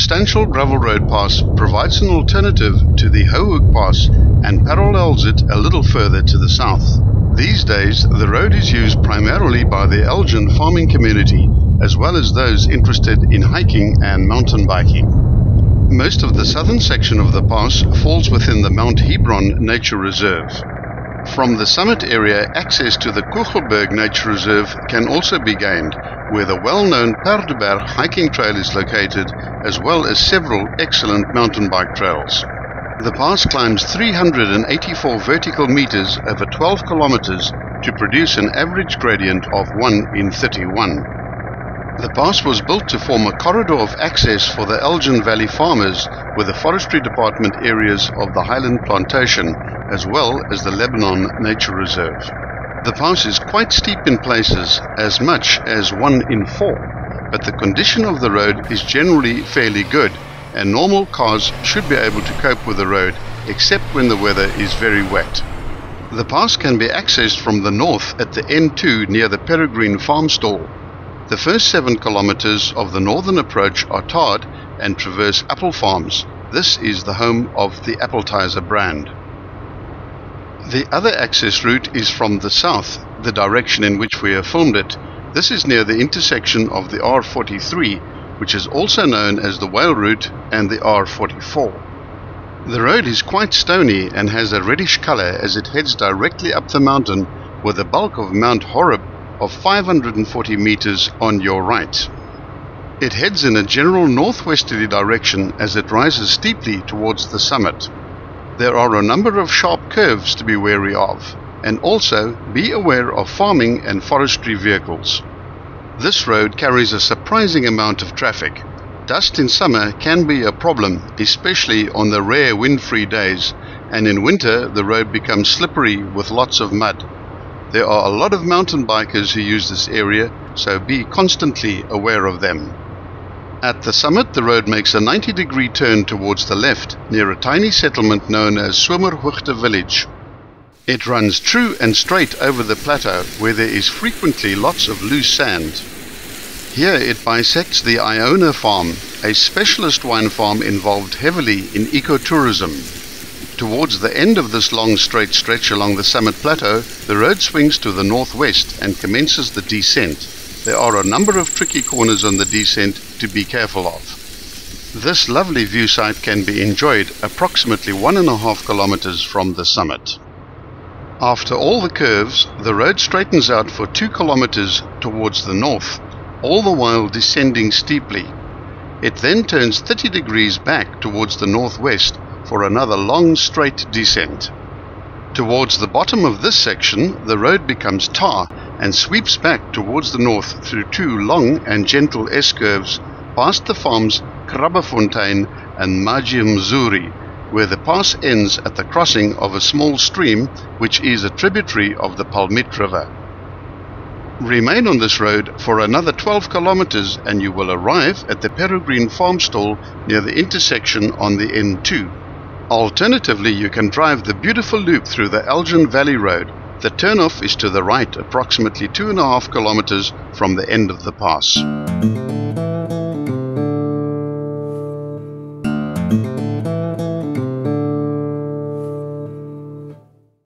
substantial gravel road pass provides an alternative to the Hohoek Pass and parallels it a little further to the south. These days, the road is used primarily by the Elgin farming community, as well as those interested in hiking and mountain biking. Most of the southern section of the pass falls within the Mount Hebron Nature Reserve. From the summit area, access to the Kugelberg Nature Reserve can also be gained, where the well-known Paardeberg hiking trail is located, as well as several excellent mountain bike trails. The pass climbs 384 vertical meters over 12 kilometers to produce an average gradient of 1 in 31. The pass was built to form a corridor of access for the Elgin Valley farmers with the Forestry Department areas of the Highland Plantation, as well as the Lebanon Nature Reserve. The pass is quite steep in places, as much as 1 in 4, but the condition of the road is generally fairly good, and normal cars should be able to cope with the road, except when the weather is very wet. The pass can be accessed from the north at the N2 near the Peregrine Farm Stall. The first 7 kilometers of the northern approach are tarred and traverse apple farms. This is the home of the Appletiser brand. The other access route is from the south, the direction in which we have filmed it. This is near the intersection of the R43, which is also known as the Whale Route, and the R44. The road is quite stony and has a reddish color as it heads directly up the mountain, with the bulk of Mount Horeb of 540 meters on your right. It heads in a general northwesterly direction as it rises steeply towards the summit. There are a number of sharp curves to be wary of, and also be aware of farming and forestry vehicles. This road carries a surprising amount of traffic. Dust in summer can be a problem, especially on the rare wind-free days, and in winter the road becomes slippery with lots of mud. There are a lot of mountain bikers who use this area, so be constantly aware of them. At the summit, the road makes a 90-degree turn towards the left, near a tiny settlement known as Swimmerhoogte Village. It runs true and straight over the plateau, where there is frequently lots of loose sand. Here it bisects the Iona Farm, a specialist wine farm involved heavily in ecotourism. Towards the end of this long straight stretch along the summit plateau, the road swings to the northwest and commences the descent. There are a number of tricky corners on the descent to be careful of. This lovely view site can be enjoyed approximately 1.5 kilometers from the summit. After all the curves, the road straightens out for 2 kilometers towards the north, all the while descending steeply. It then turns 30 degrees back towards the northwest for another long straight descent. Towards the bottom of this section, the road becomes tar and sweeps back towards the north through 2 long and gentle S-curves past the farms Krabbefontein and Majimzuri, where the pass ends at the crossing of a small stream which is a tributary of the Palmit River. Remain on this road for another 12 kilometers and you will arrive at the Peregrine Farm Stall near the intersection on the N2. Alternatively, you can drive the beautiful loop through the Elgin Valley Road. The turnoff is to the right, approximately 2.5 kilometers from the end of the pass.